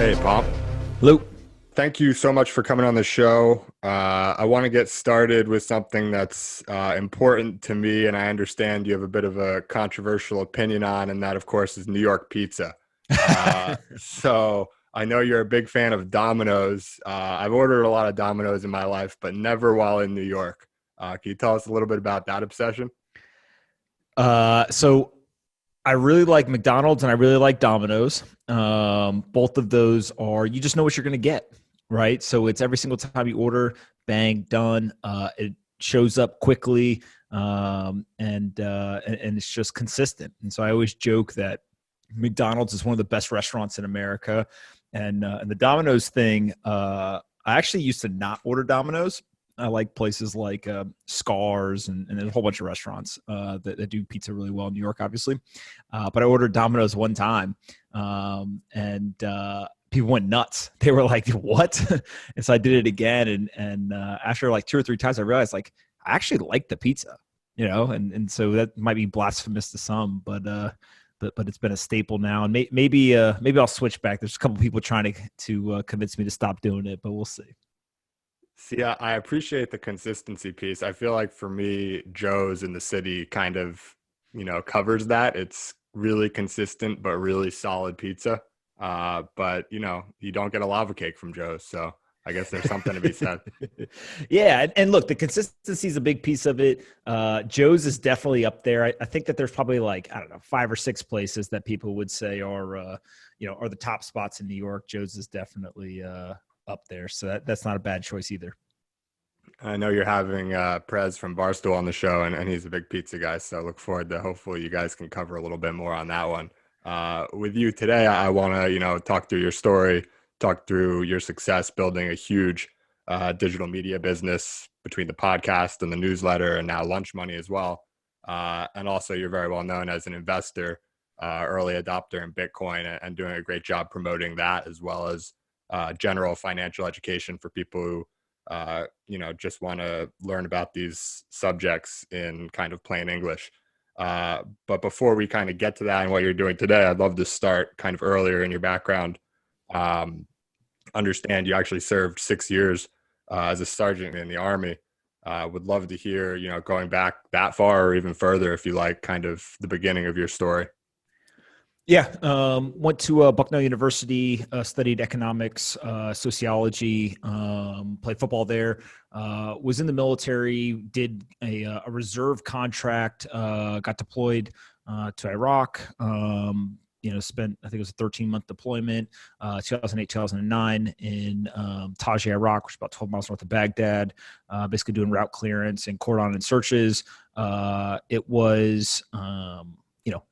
Hey, Pomp. Luke. Thank you so much for coming on the show. I want to get started with something that's important to me, and I understand you have a bit of a controversial opinion on, and that, of course, is New York pizza. So I know you're a big fan of Domino's. I've ordered a lot of Domino's in my life, but never while in New York. Can you tell us a little bit about that obsession? So I really like McDonald's and I really like Domino's. Both of those are, you just know what you're going to get, right? So it's every single time you order, bang, done. It shows up quickly, and it's just consistent. And so I always joke that McDonald's is one of the best restaurants in America, and the Domino's thing. I actually used to not order Domino's. I like places like Scars and there's a whole bunch of restaurants that do pizza really well in New York, obviously. But I ordered Domino's one time, and people went nuts. They were like, "What?" And so I did it again, and after like 2 or 3 times, I realized like I actually like the pizza, and so that might be blasphemous to some, but it's been a staple now, and maybe I'll switch back. There's a couple people trying to convince me to stop doing it, but we'll see. See, I appreciate the consistency piece. I feel like for me, Joe's in the city kind of, covers that. It's really consistent, but really solid pizza. But you don't get a lava cake from Joe's. So I guess there's something to be said. Yeah, and look, the consistency is a big piece of it. Joe's is definitely up there. I think that there's probably like, I don't know, 5 or 6 places that people would say are the top spots in New York. Joe's is definitely up there, so that's not a bad choice either. I know you're having Prez from Barstool on the show, and he's a big pizza guy, so I look forward to hopefully you guys can cover a little bit more on that one. With you today, I want to talk through your story, talk through your success building a huge digital media business between the podcast and the newsletter and now Lunch Money as well. And also you're very well known as an investor, early adopter in Bitcoin, and doing a great job promoting that, as well as general financial education for people who just want to learn about these subjects in kind of plain English. But before we kind of get to that and what you're doing today, I'd love to start kind of earlier in your background. Understand you actually served 6 years as a sergeant in the Army. Would love to hear, going back that far or even further, if you like, kind of the beginning of your story. Yeah, went to Bucknell University, studied economics, sociology, played football there, was in the military, did a reserve contract, got deployed to Iraq, spent, I think it was a 13-month deployment, 2008, 2009 in Taji, Iraq, which is about 12 miles north of Baghdad, basically doing route clearance and cordon and searches. It was...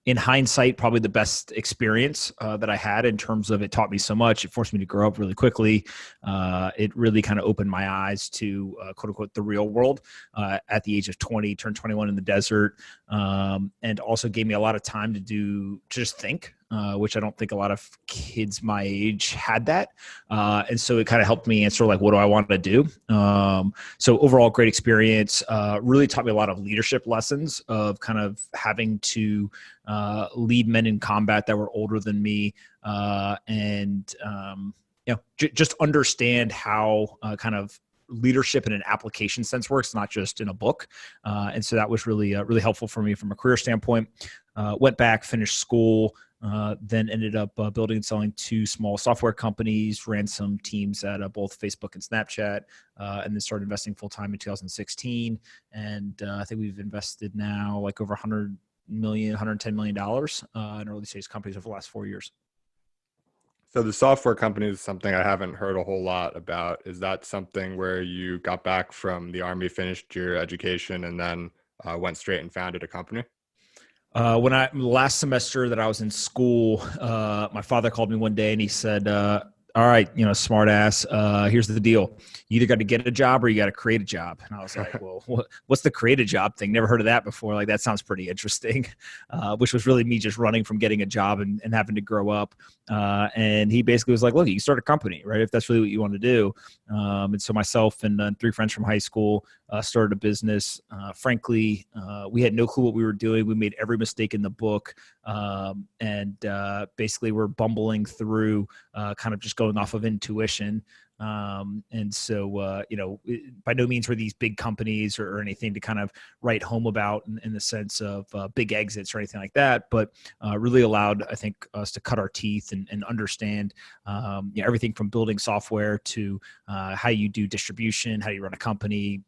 in hindsight, probably the best experience that I had in terms of it taught me so much. It forced me to grow up really quickly. It really kind of opened my eyes to quote unquote the real world at the age of 20, turned 21 in the desert, and also gave me a lot of time to just think. Which I don't think a lot of kids my age had that. And so it kind of helped me answer, like, what do I want to do? So overall, great experience, really taught me a lot of leadership lessons of kind of having to lead men in combat that were older than me, just understand how kind of leadership in an application sense works, not just in a book. And so that was really, really helpful for me from a career standpoint. Went back, finished school, then ended up building and selling 2 small software companies, ran some teams at both Facebook and Snapchat, and then started investing full-time in 2016. And I think we've invested now like over $110 million in early stage companies over the last 4 years. So the software company is something I haven't heard a whole lot about. Is that something where you got back from the Army, finished your education, and then went straight and founded a company? Last semester that I was in school, my father called me one day and he said, all right, smart ass, here's the deal. You either got to get a job or you got to create a job. And I was like, well, what's the create a job thing? Never heard of that before. Like, that sounds pretty interesting, which was really me just running from getting a job and having to grow up. And he basically was like, look, you can start a company, right? If that's really what you want to do. And so myself and 3 friends from high school started a business. Frankly, we had no clue what we were doing. We made every mistake in the book. and basically we're bumbling through, kind of just going off of intuition. And so, by no means were these big companies or anything to kind of write home about in the sense of big exits or anything like that, but really allowed, I think, us to cut our teeth and understand everything from building software to how you do distribution, how you run a company,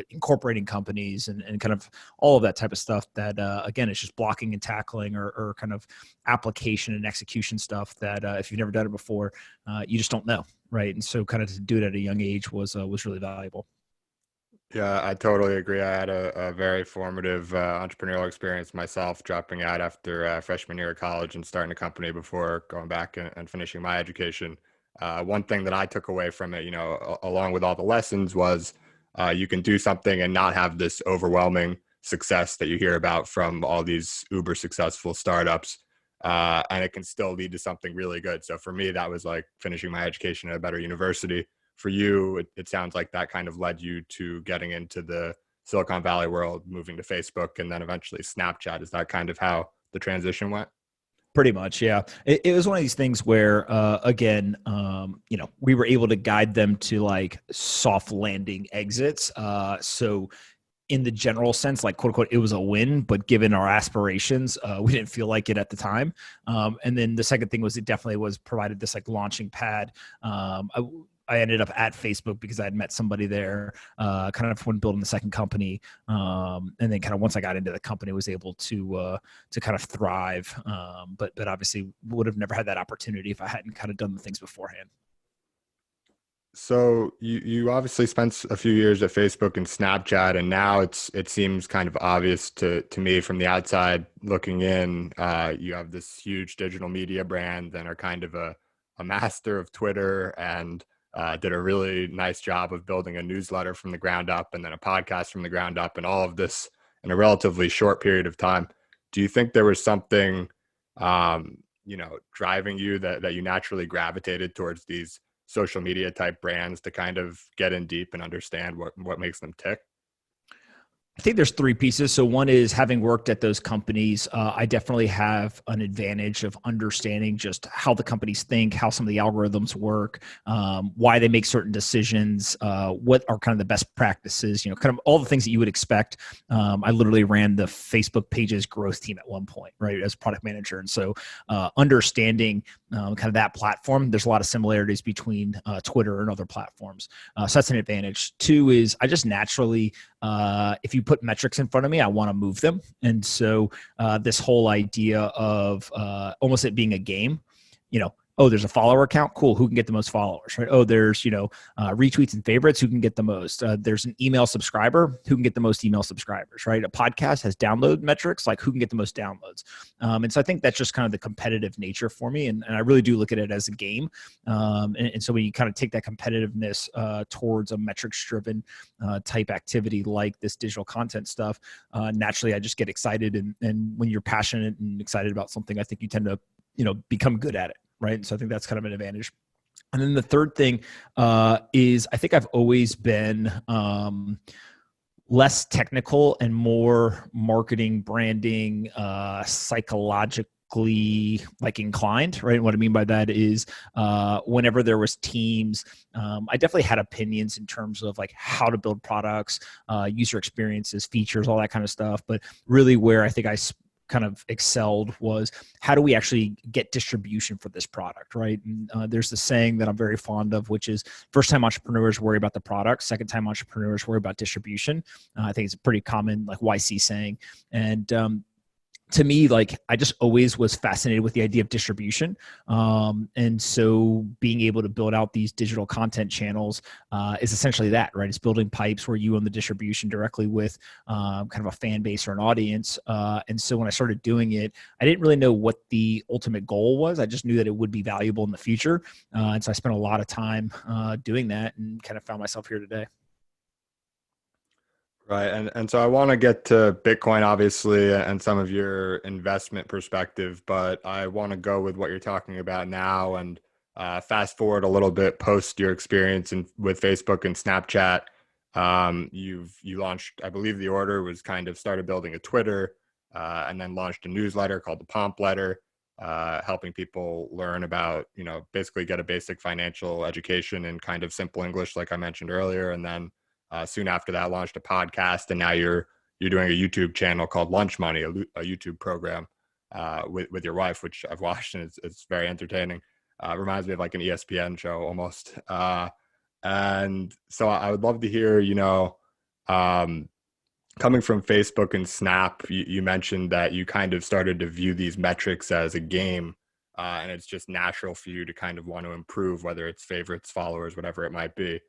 incorporating companies and kind of all of that type of stuff that, again, it's just blocking and tackling or kind of application and execution stuff that if you've never done it before, you just don't know. Right. And so kind of to do it at a young age was really valuable. Yeah, I totally agree. I had a very formative entrepreneurial experience myself, dropping out after freshman year of college and starting a company before going back and finishing my education. One thing that I took away from it, along with all the lessons, was you can do something and not have this overwhelming success that you hear about from all these uber successful startups. And it can still lead to something really good. So for me, that was like finishing my education at a better university. For you, it sounds like that kind of led you to getting into the Silicon Valley world, moving to Facebook, and then eventually Snapchat. Is that kind of how the transition went? Pretty much, yeah. It was one of these things where, again, we were able to guide them to like soft landing exits. So in the general sense, like quote unquote, it was a win, but given our aspirations, we didn't feel like it at the time. And then the second thing was it definitely was provided this like launching pad. I ended up at Facebook because I had met somebody there, kind of when building the second company, and then kind of once I got into the company, was able to kind of thrive. But obviously would have never had that opportunity if I hadn't kind of done the things beforehand. So you obviously spent a few years at Facebook and Snapchat, and now it seems kind of obvious to me from the outside looking in. You have this huge digital media brand and are kind of a master of Twitter, and did a really nice job of building a newsletter from the ground up and then a podcast from the ground up, and all of this in a relatively short period of time. Do you think there was something, driving you that you naturally gravitated towards these social media type brands to kind of get in deep and understand what makes them tick? I think there's three pieces. So one is having worked at those companies, I definitely have an advantage of understanding just how the companies think, how some of the algorithms work, why they make certain decisions, what are kind of the best practices, kind of all the things that you would expect. I literally ran the Facebook pages growth team at one point, right, as product manager. And so understanding kind of that platform, there's a lot of similarities between Twitter and other platforms. So that's an advantage. Two is I just naturally, if you put metrics in front of me, I want to move them. And so this whole idea of almost it being a game, oh, there's a follower count. Cool. Who can get the most followers, right? Oh, there's, retweets and favorites. Who can get the most? There's an email subscriber. Who can get the most email subscribers, right? A podcast has download metrics, like who can get the most downloads. And so I think that's just kind of the competitive nature for me. And I really do look at it as a game. And so when you kind of take that competitiveness towards a metrics driven type activity like this digital content stuff, naturally I just get excited. And when you're passionate and excited about something, I think you tend to, become good at it. Right. So I think that's kind of an advantage. And then the third thing is I think I've always been less technical and more marketing, branding, psychologically like inclined, right? And what I mean by that is whenever there was teams, I definitely had opinions in terms of like how to build products, user experiences, features, all that kind of stuff. But really where I think I kind of excelled was how do we actually get distribution for this product, right? And there's the saying that I'm very fond of, which is first time entrepreneurs worry about the product, second time entrepreneurs worry about distribution. I think it's a pretty common like YC saying. And to me, like I just always was fascinated with the idea of distribution. And so being able to build out these digital content channels is essentially that, right? It's building pipes where you own the distribution directly with kind of a fan base or an audience. And so when I started doing it, I didn't really know what the ultimate goal was. I just knew that it would be valuable in the future. And so I spent a lot of time doing that and kind of found myself here today. Right. And so I want to get to Bitcoin, obviously, and some of your investment perspective, but I want to go with what you're talking about now and fast forward a little bit post your experience with Facebook and Snapchat. You launched, I believe the order was kind of started building a Twitter. and then launched a newsletter called the Pomp letter, helping people learn about, basically get a basic financial education in kind of simple English, like I mentioned earlier. And then soon after that, launched a podcast, and now you're doing a YouTube channel called Lunch Money, a YouTube program with your wife, which I've watched, and it's very entertaining. Reminds me of like an ESPN show almost. And so I would love to hear, um, coming from Facebook and Snap, you mentioned that you kind of started to view these metrics as a game, and it's just natural for you to kind of want to improve, whether it's favorites, followers, whatever it might be.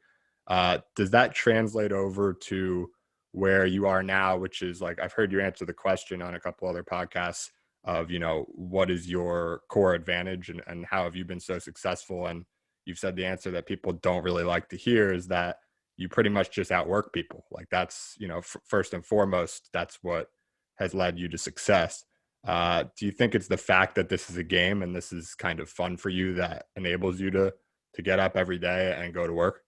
Does that translate over to where you are now, which is like, I've heard you answer the question on a couple other podcasts of, what is your core advantage, and how have you been so successful? And you've said the answer that people don't really like to hear is that you pretty much just outwork people. Like that's, first and foremost, that's what has led you to success. Do you think it's the fact that this is a game and this is kind of fun for you that enables you to get up every day and go to work?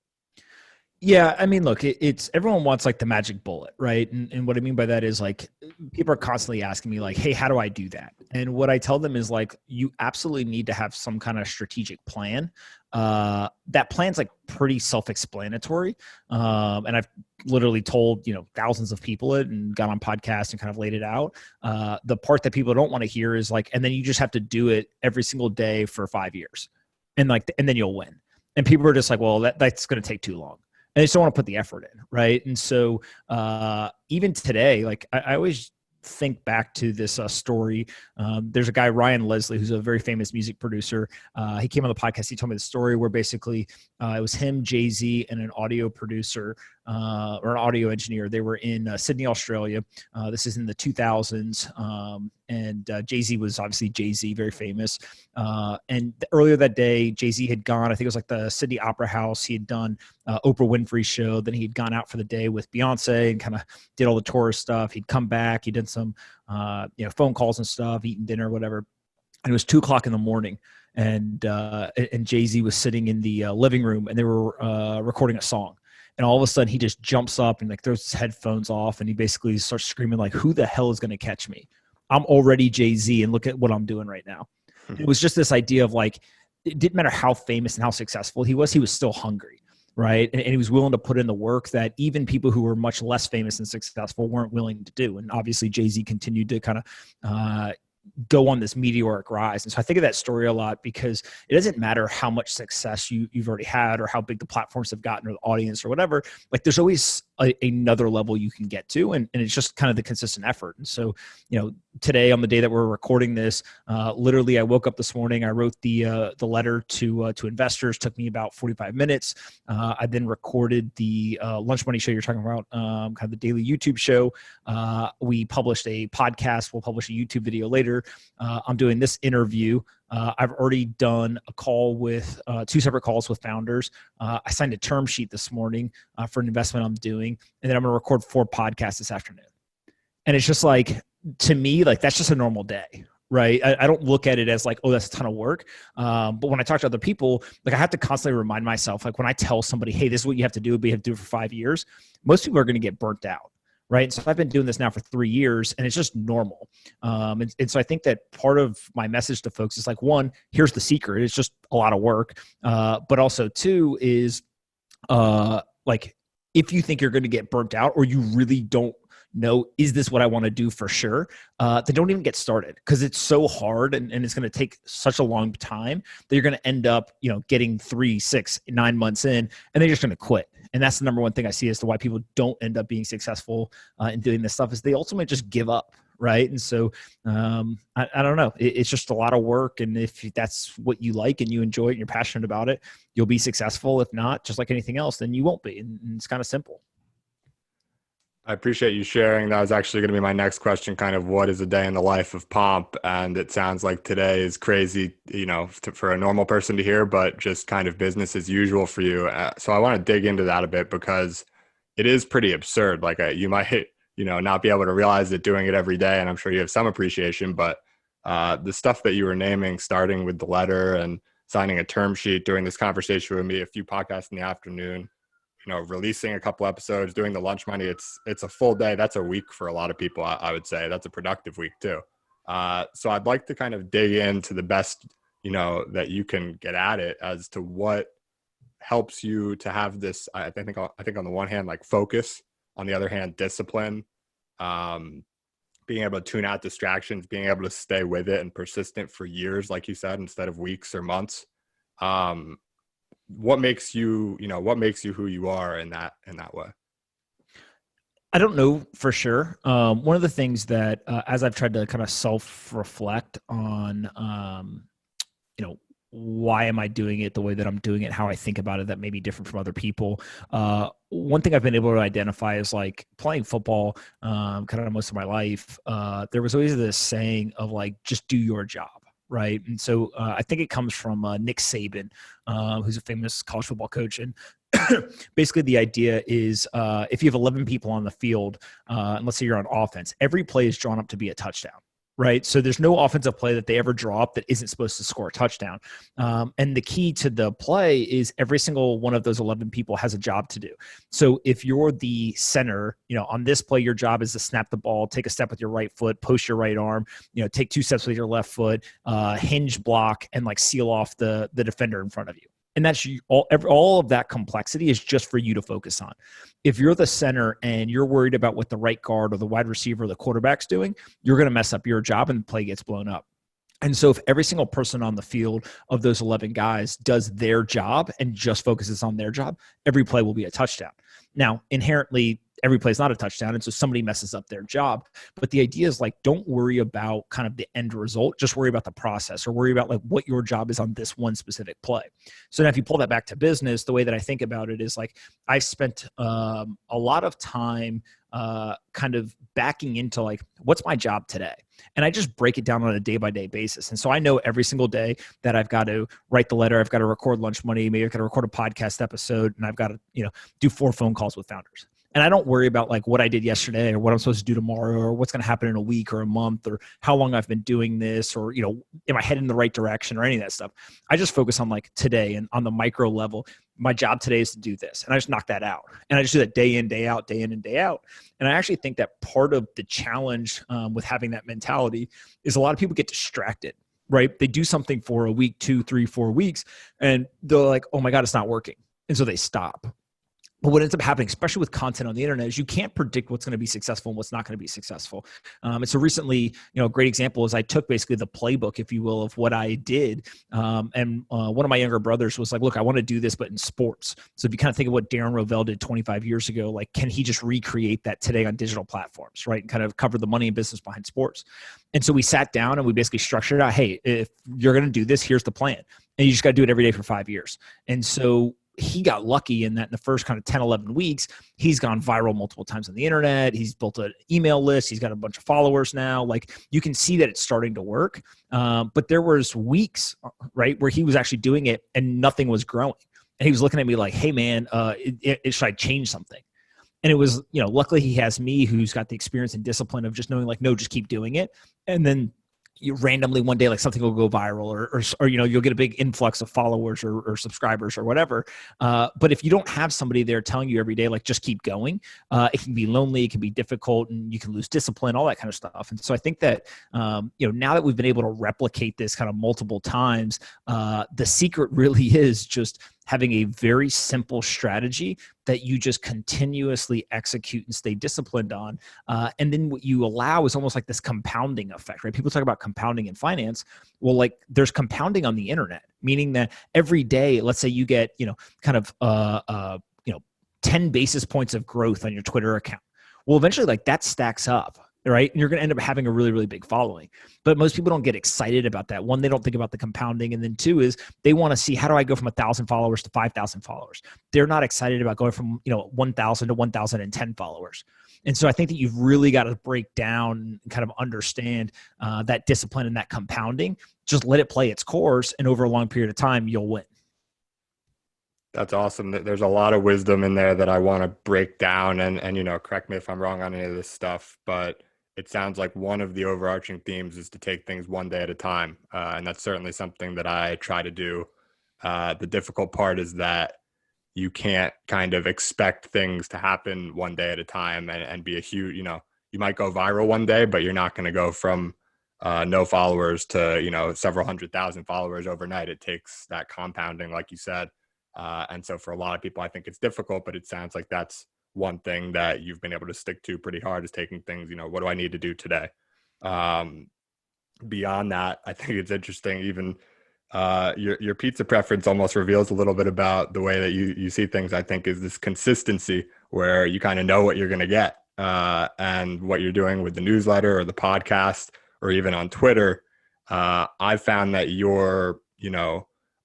Yeah, I mean, look, it's everyone wants like the magic bullet, right? And what I mean by that is like people are constantly asking me like, "Hey, how do I do that?" And what I tell them is like, you absolutely need to have some kind of strategic plan. That plan's like pretty self-explanatory, and I've literally told thousands of people it and got on podcasts and kind of laid it out. The part that people don't want to hear is like, and then you just have to do it every single day for 5 years, and then you'll win. And people are just like, "Well, that's going to take too long." And they just don't want to put the effort in, right? And so even today, like I always think back to this story. There's a guy, Ryan Leslie, who's a very famous music producer. He came on the podcast. He told me the story where basically it was him, Jay-Z, and an audio producer or an audio engineer. They were in Sydney, Australia. This is in the 2000s. And Jay-Z was obviously Jay-Z, very famous. And earlier that day, Jay-Z had gone, I think it was like the Sydney Opera House. He had done Oprah Winfrey's show. Then he'd gone out for the day with Beyonce and kind of did all the tourist stuff. He'd come back. He did some phone calls and stuff, eating dinner, whatever. And it was 2:00 in the morning. And Jay-Z was sitting in the living room, and they were recording a song. And all of a sudden, he just jumps up and like throws his headphones off, and he basically starts screaming like, "Who the hell is going to catch me? I'm already Jay-Z, and look at what I'm doing right now." It was just this idea of like, it didn't matter how famous and how successful he was still hungry, right? And he was willing to put in the work that even people who were much less famous and successful weren't willing to do. And obviously, Jay-Z continued to kind of go on this meteoric rise. And so I think of that story a lot because it doesn't matter how much success you've already had or how big the platforms have gotten or the audience or whatever. Like there's always another level you can get to, and it's just kind of the consistent effort. And so, today on the day that we're recording this, literally I woke up this morning, I wrote the letter to investors. Took me about 45 minutes. I then recorded the Lunch Money show you're talking about, kind of the daily YouTube show. We published a podcast. We'll publish a YouTube video later. I'm doing this interview. I've already done a call with 2 separate calls with founders. I signed a term sheet this morning for an investment I'm doing, and then I'm going to record 4 podcasts this afternoon. And it's just like, to me, like that's just a normal day, right? I don't look at it as like, oh, that's a ton of work. But when I talk to other people, like I have to constantly remind myself, like when I tell somebody, hey, this is what you have to do, but you have to do it for 5 years, most people are going to get burnt out. Right. So I've been doing this now for 3 years, and it's just normal. And so I think that part of my message to folks is like, 1, here's the secret. It's just a lot of work. But also 2 is like, if you think you're going to get burnt out or you really don't know, is this what I want to do for sure? Then don't even get started, because it's so hard and it's going to take such a long time that you're going to end up, getting 3, 6, 9 months in, and then you're just going to quit. And that's the number one thing I see as to why people don't end up being successful in doing this stuff, is they ultimately just give up. Right. And so I don't know. It's just a lot of work. And if that's what you like and you enjoy it and you're passionate about it, you'll be successful. If not, just like anything else, then you won't be. And it's kind of simple. I appreciate you sharing. That was actually going to be my next question, kind of what is a day in the life of Pomp? And it sounds like today is crazy, for a normal person to hear, but just kind of business as usual for you. So I want to dig into that a bit, because it is pretty absurd. Like you might, not be able to realize it doing it every day. And I'm sure you have some appreciation, but the stuff that you were naming, starting with the letter and signing a term sheet, doing this conversation with me, a few podcasts in the afternoon, releasing a couple episodes, doing the lunch money, it's a full day. That's a week for a lot of people. I would say that's a productive week too. So I'd like to kind of dig into the best, that you can get at it as to what helps you to have this. I think on the one hand, like focus, on the other hand, discipline, being able to tune out distractions, being able to stay with it and persistent for years, like you said, instead of weeks or months. What makes you, who you are in that way? I don't know for sure. One of the things that, as I've tried to kind of self-reflect on, why am I doing it the way that I'm doing it, how I think about it that may be different from other people. One thing I've been able to identify is like playing football kind of most of my life. There was always this saying of like, just do your job. Right. And so I think it comes from Nick Saban, who's a famous college football coach. And basically the idea is if you have 11 people on the field, and let's say you're on offense, every play is drawn up to be a touchdown. Right. So there's no offensive play that they ever draw up that isn't supposed to score a touchdown. And the key to the play is every single one of those 11 people has a job to do. So if you're the center, on this play, your job is to snap the ball, take a step with your right foot, post your right arm, take 2 steps with your left foot, hinge block, and like seal off the defender in front of you. And that's all of that complexity is just for you to focus on. If you're the center and you're worried about what the right guard or the wide receiver or the quarterback's doing, you're going to mess up your job and the play gets blown up. And so if every single person on the field of those 11 guys does their job and just focuses on their job, every play will be a touchdown. Now, inherently, every play is not a touchdown, and so somebody messes up their job. But the idea is like, don't worry about kind of the end result. Just worry about the process, or worry about like what your job is on this one specific play. So now if you pull that back to business, the way that I think about it is like, I spent a lot of time kind of backing into like, what's my job today? And I just break it down on a day-by-day basis. And so I know every single day that I've got to write the letter, I've got to record lunch money, maybe I've got to record a podcast episode, and I've got to, do 4 phone calls with founders. And I don't worry about like what I did yesterday or what I'm supposed to do tomorrow or what's going to happen in a week or a month or how long I've been doing this or, am I heading in the right direction or any of that stuff. I just focus on like today and on the micro level. My job today is to do this. And I just knock that out. And I just do that day in, day out, day in and day out. And I actually think that part of the challenge with having that mentality is a lot of people get distracted, right? They do something for a week, 2, 3, 4 weeks, and they're like, oh my God, it's not working. And so they stop. But what ends up happening, especially with content on the internet, is you can't predict what's going to be successful and what's not going to be successful. And so recently, a great example is I took basically the playbook, if you will, of what I did. And one of my younger brothers was like, look, I want to do this, but in sports. So if you kind of think of what Darren Rovell did 25 years ago, like, can he just recreate that today on digital platforms, right? And kind of cover the money and business behind sports. And so we sat down and we basically structured out, hey, if you're going to do this, here's the plan. And you just got to do it every day for 5 years. And so he got lucky in that in the first kind of 10, 11 weeks, he's gone viral multiple times on the internet. He's built an email list. He's got a bunch of followers now. Like, you can see that it's starting to work. But there was weeks, right, where he was actually doing it and nothing was growing. And he was looking at me like, hey man, should I change something? And it was, luckily he has me who's got the experience and discipline of just knowing like, no, just keep doing it. And then you randomly one day, like something will go viral or you'll get a big influx of followers or subscribers or whatever. But if you don't have somebody there telling you every day, like, just keep going, it can be lonely, it can be difficult, and you can lose discipline, all that kind of stuff. And so I think that, now that we've been able to replicate this kind of multiple times, the secret really is just having a very simple strategy that you just continuously execute and stay disciplined on. And then what you allow is almost like this compounding effect, right? People talk about compounding in finance. Well, like, there's compounding on the internet, meaning that every day, let's say you get, 10 basis points of growth on your Twitter account. Well, eventually, like, that stacks up, right? And you're going to end up having a really, really big following. But most people don't get excited about that. One, they don't think about the compounding. And then two is they want to see, how do I go from 1,000 followers to 5,000 followers? They're not excited about going from, 1,000 to 1,010 followers. And so I think that you've really got to break down and kind of understand that discipline and that compounding. Just let it play its course. And over a long period of time, you'll win. That's awesome. There's a lot of wisdom in there that I want to break down and correct me if I'm wrong on any of this stuff, but it sounds like one of the overarching themes is to take things one day at a time. And that's certainly something that I try to do. The difficult part is that, you can't kind of expect things to happen one day at a time and be a huge, you might go viral one day, but you're not going to go from no followers to, several 100,000 followers overnight. It takes that compounding, like you said. And so for a lot of people, I think it's difficult, but it sounds like that's one thing that you've been able to stick to pretty hard, is taking things, what do I need to do today? Beyond that, I think it's interesting, even your pizza preference almost reveals a little bit about the way that you see things. I think is this consistency where you kind of know what you're going to get, and what you're doing with the newsletter or the podcast or even on Twitter. I've found that your,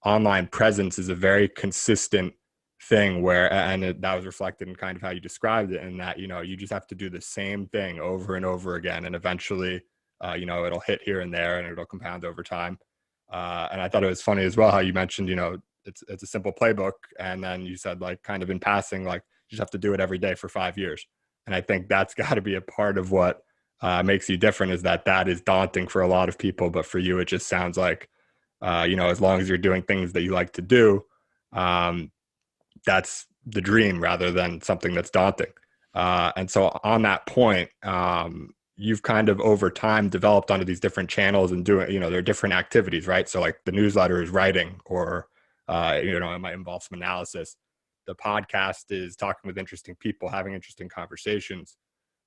online presence is a very consistent thing that was reflected in kind of how you described it, and that, you just have to do the same thing over and over again. And eventually, it'll hit here and there and it'll compound over time. And I thought it was funny as well how you mentioned, it's a simple playbook. And then you said, like, kind of in passing, like, you just have to do it every day for 5 years. And I think that's got to be a part of what makes you different, is that is daunting for a lot of people. But for you, it just sounds like, as long as you're doing things that you like to do, that's the dream rather than something that's daunting. And so on that point, you've kind of over time developed onto these different channels and doing, there are different activities, right? So like the newsletter is writing, or, it might involve some analysis. The podcast is talking with interesting people, having interesting conversations.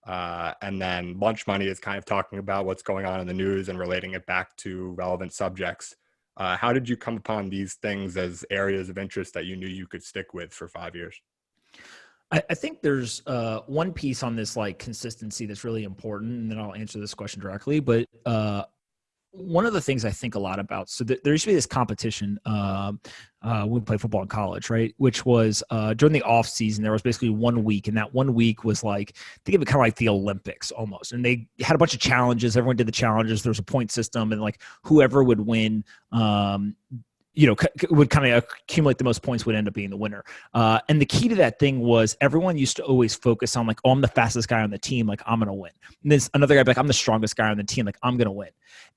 And then Lunch Money is kind of talking about what's going on in the news and relating it back to relevant subjects. How did you come upon these things as areas of interest that you knew you could stick with for 5 years? I think there's one piece on this, like, consistency that's really important, and then I'll answer this question directly. But one of the things I think a lot about, so there used to be this competition when we played football in college, right? Which was during the off season, there was basically 1 week, and that 1 week was like, think of it kind of like the Olympics almost. And they had a bunch of challenges. Everyone did the challenges. There was a point system, and like whoever would win, would kind of accumulate the most points would end up being the winner. And the key to that thing was everyone used to always focus on, like, oh, I'm the fastest guy on the team, like, I'm going to win. And then another guy would be like, I'm the strongest guy on the team, like, I'm going to win.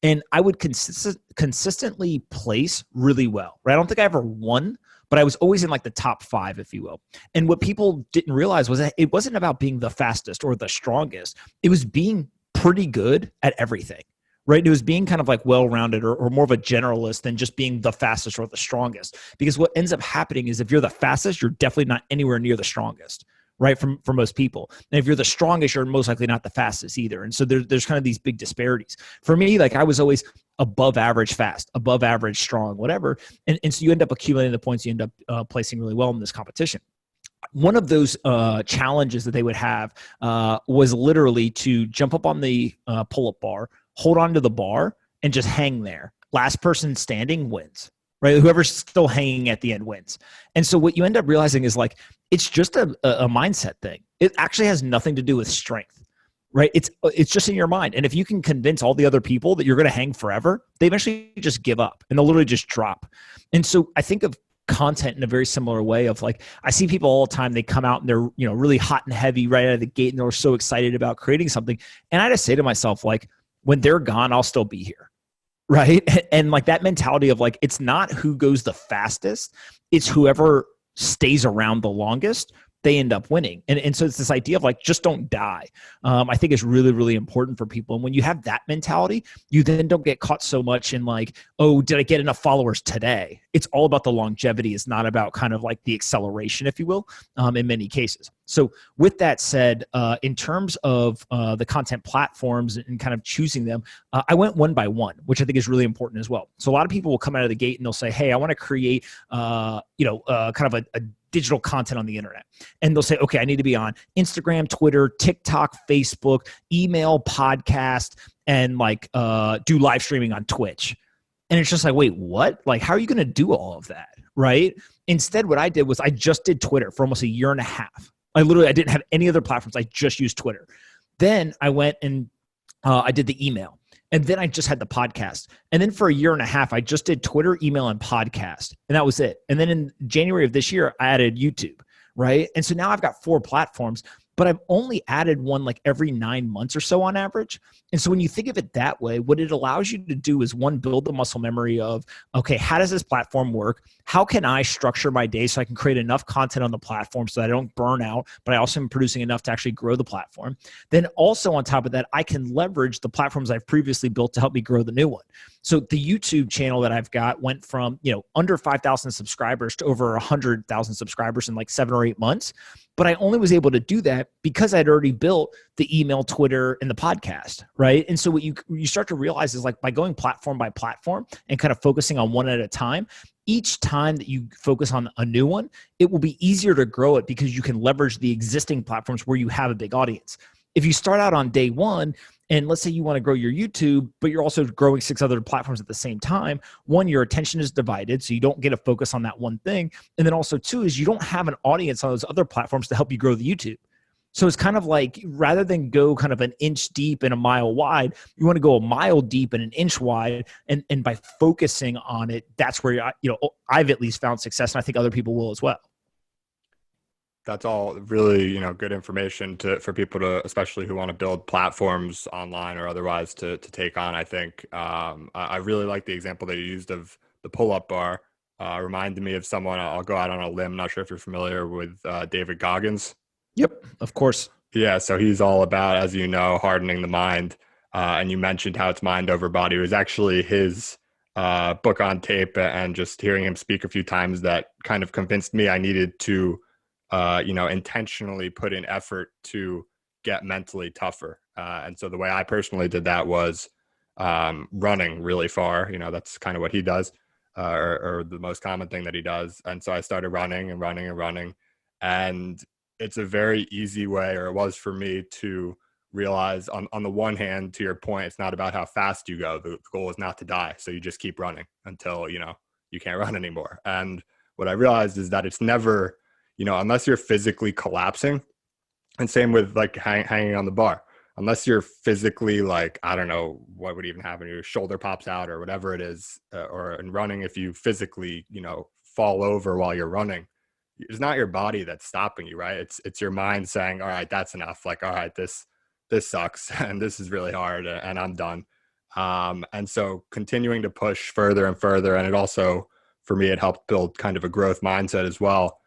And I would consistently place really well, right? I don't think I ever won, but I was always in, like, the top 5, if you will. And what people didn't realize was that it wasn't about being the fastest or the strongest. It was being pretty good at everything. Right? It was being kind of like well-rounded or more of a generalist than just being the fastest or the strongest. Because what ends up happening is if you're the fastest, you're definitely not anywhere near the strongest, right? For most people. And if you're the strongest, you're most likely not the fastest either. And so there's kind of these big disparities. For me, like, I was always above average fast, above average strong, whatever. And so you end up accumulating the points, you end up placing really well in this competition. One of those challenges that they would have was literally to jump up on the pull-up bar, hold on to the bar, and just hang there. Last person standing wins, right? Whoever's still hanging at the end wins. And so what you end up realizing is, like, it's just a mindset thing. It actually has nothing to do with strength, right? It's just in your mind. And if you can convince all the other people that you're going to hang forever, they eventually just give up and they'll literally just drop. And so I think of content in a very similar way of, like, I see people all the time, they come out and they're, really hot and heavy right out of the gate, and they're so excited about creating something. And I just say to myself, like, when they're gone, I'll still be here. Right. And like that mentality of, like, it's not who goes the fastest, it's whoever stays around the longest, they end up winning. And so it's this idea of, like, just don't die. I think is really, really important for people. And when you have that mentality, you then don't get caught so much in, like, oh, did I get enough followers today? It's all about the longevity. It's not about kind of like the acceleration, if you will, in many cases. So with that said, in terms of the content platforms and kind of choosing them, I went one by one, which I think is really important as well. So a lot of people will come out of the gate and they'll say, hey, I want to create, kind of a digital content on the internet. And they'll say, okay, I need to be on Instagram, Twitter, TikTok, Facebook, email, podcast, and like do live streaming on Twitch. And it's just like, wait, what? Like, how are you going to do all of that? Right? Instead, what I did was I just did Twitter for almost a year and a half. I didn't have any other platforms. I just used Twitter. Then I went and I did the email. And then I just had the podcast. And then for a year and a half, I just did Twitter, email, and podcast. And that was it. And then in January of this year, I added YouTube, right? And so now I've got 4 platforms. but I've only added one like every 9 months or so on average. And so when you think of it that way, what it allows you to do is, one, build the muscle memory of, okay, how does this platform work? How can I structure my day so I can create enough content on the platform so that I don't burn out, but I also am producing enough to actually grow the platform? Then also on top of that, I can leverage the platforms I've previously built to help me grow the new one. So the YouTube channel that I've got went from, under 5,000 subscribers to over 100,000 subscribers in like 7 or 8 months. But I only was able to do that because I'd already built the email, Twitter, and the podcast, right? And so what you start to realize is, like, by going platform by platform and kind of focusing on one at a time, each time that you focus on a new one, it will be easier to grow it because you can leverage the existing platforms where you have a big audience. If you start out on day one, and let's say you want to grow your YouTube, but you're also growing 6 other platforms at the same time, one, your attention is divided, so you don't get a focus on that one thing. And then also, two, is you don't have an audience on those other platforms to help you grow the YouTube. So it's kind of like, rather than go kind of an inch deep and a mile wide, you want to go a mile deep and an inch wide. And by focusing on it, that's where I've at least found success, and I think other people will as well. That's all really, good information for people to, especially who want to build platforms online or otherwise, to take on. I think I really like the example that you used of the pull-up bar. Reminded me of someone. I'll go out on a limb. Not sure if you're familiar with David Goggins. Yep, of course. Yeah, so he's all about, as you know, hardening the mind. And you mentioned how it's mind over body. It was actually his book on tape, and just hearing him speak a few times that kind of convinced me I needed to intentionally put in effort to get mentally tougher. And so the way I personally did that was running really far. That's kind of what he does, or the most common thing that he does. And so I started running and running and running. And it's a very easy way, or it was for me, to realize on the one hand, to your point, it's not about how fast you go. The goal is not to die. So you just keep running until, you can't run anymore. And what I realized is that it's never, unless you're physically collapsing, and same with like hanging on the bar, unless you're physically, like, I don't know what would even happen, your shoulder pops out or whatever it is, or in running, if you physically, fall over while you're running, it's not your body that's stopping you, right? It's your mind saying, all right, that's enough. Like, all right, this sucks and this is really hard and I'm done. And so continuing to push further and further. And it also, for me, it helped build kind of a growth mindset as well.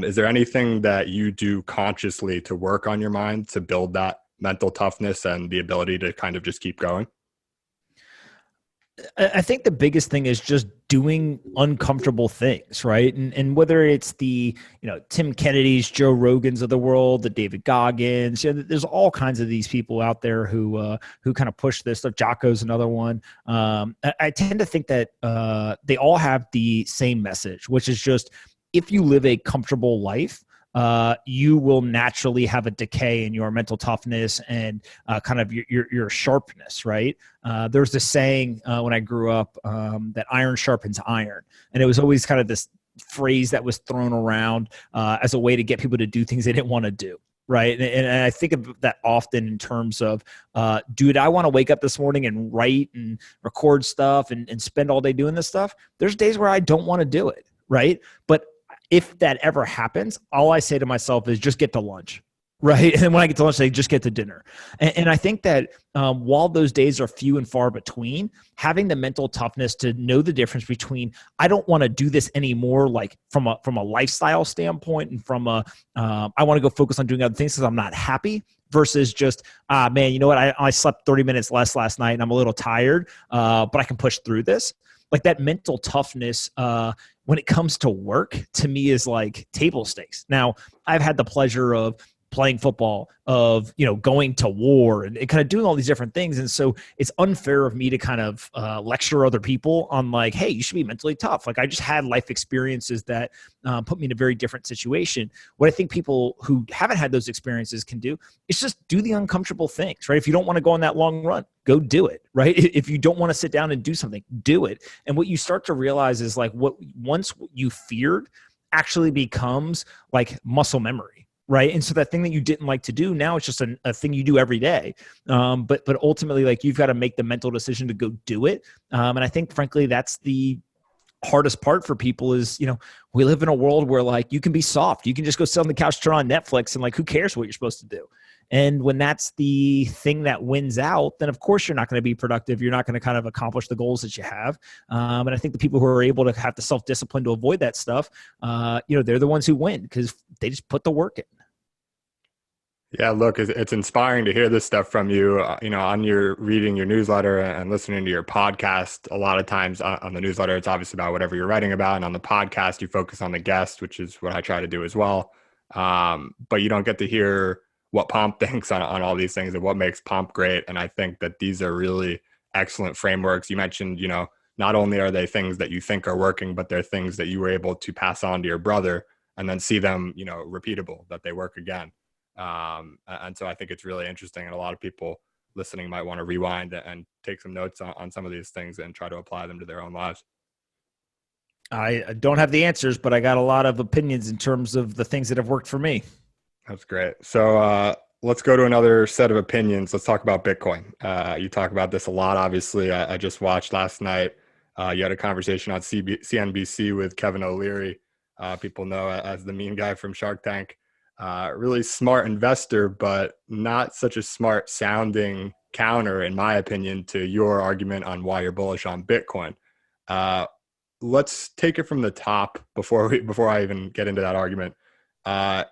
Is there anything that you do consciously to work on your mind to build that mental toughness and the ability to kind of just keep going? I think the biggest thing is just doing uncomfortable things, right? And whether it's the, Tim Kennedy's, Joe Rogan's of the world, the David Goggins, there's all kinds of these people out there who kind of push this stuff. Jocko's another one. I tend to think that they all have the same message, which is just, if you live a comfortable life, you will naturally have a decay in your mental toughness and kind of your sharpness, right? There's this saying when I grew up that iron sharpens iron. And it was always kind of this phrase that was thrown around as a way to get people to do things they didn't want to do. Right. And I think of that often in terms of, dude, I want to wake up this morning and write and record stuff and spend all day doing this stuff. There's days where I don't want to do it. Right. But if that ever happens, all I say to myself is just get to lunch, right? And then when I get to lunch, I just get to dinner. And I think that while those days are few and far between, having the mental toughness to know the difference between, I don't want to do this anymore, like from a lifestyle standpoint, and from I want to go focus on doing other things because I'm not happy, versus just, man, you know what? I slept 30 minutes less last night and I'm a little tired, but I can push through this. Like that mental toughness, when it comes to work, to me is like table stakes. Now, I've had the pleasure of playing football, of, going to war and kind of doing all these different things. And so it's unfair of me to kind of lecture other people on like, hey, you should be mentally tough. Like I just had life experiences that put me in a very different situation. What I think people who haven't had those experiences can do is just do the uncomfortable things, right? If you don't want to go on that long run, go do it, right? If you don't want to sit down and do something, do it. And what you start to realize is like what once you feared actually becomes like muscle memory. Right. And so that thing that you didn't like to do, now it's just a thing you do every day. But ultimately, like you've got to make the mental decision to go do it. And I think, frankly, that's the hardest part for people is, we live in a world where like you can be soft. You can just go sit on the couch, turn on Netflix, and like, who cares what you're supposed to do? And when that's the thing that wins out, then of course you're not going to be productive. You're not going to kind of accomplish the goals that you have. And I think the people who are able to have the self-discipline to avoid that stuff, they're the ones who win because they just put the work in. Yeah, look, it's inspiring to hear this stuff from you. On your reading your newsletter and listening to your podcast. A lot of times on the newsletter, it's obviously about whatever you're writing about, and on the podcast, you focus on the guest, which is what I try to do as well. But you don't get to hear what Pomp thinks on all these things and what makes Pomp great. And I think that these are really excellent frameworks. You mentioned, not only are they things that you think are working, but they're things that you were able to pass on to your brother and then see them, repeatable, that they work again. And so I think it's really interesting, and a lot of people listening might want to rewind and take some notes on some of these things and try to apply them to their own lives. I don't have the answers, but I got a lot of opinions in terms of the things that have worked for me. That's great. So let's go to another set of opinions. Let's talk about Bitcoin. You talk about this a lot, obviously. I just watched last night. You had a conversation on CNBC with Kevin OLeary. People know as the mean guy from Shark Tank. Really smart investor, but not such a smart sounding counter, in my opinion, to your argument on why you're bullish on Bitcoin. Let's take it from the top before I even get into that argument.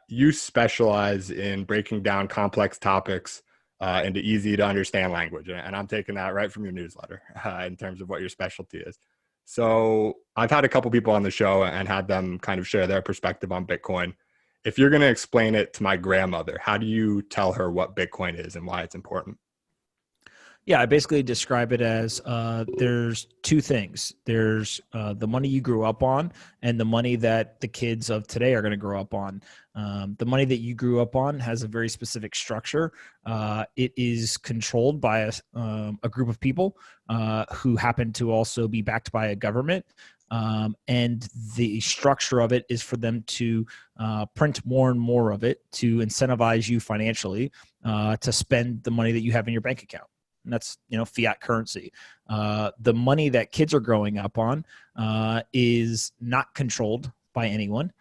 You specialize in breaking down complex topics into easy to understand language, and I'm taking that right from your newsletter in terms of what your specialty is. So I've had a couple people on the show and had them kind of share their perspective on Bitcoin. If you're going to explain it to my grandmother, how do you tell her what Bitcoin is and why it's important? Yeah, I basically describe it as there's two things. There's the money you grew up on and the money that the kids of today are going to grow up on. The money that you grew up on has a very specific structure. It is controlled by a group of people who happen to also be backed by a government. And the structure of it is for them to print more and more of it to incentivize you financially to spend the money that you have in your bank account. And that's, fiat currency. The money that kids are growing up on is not controlled by anyone.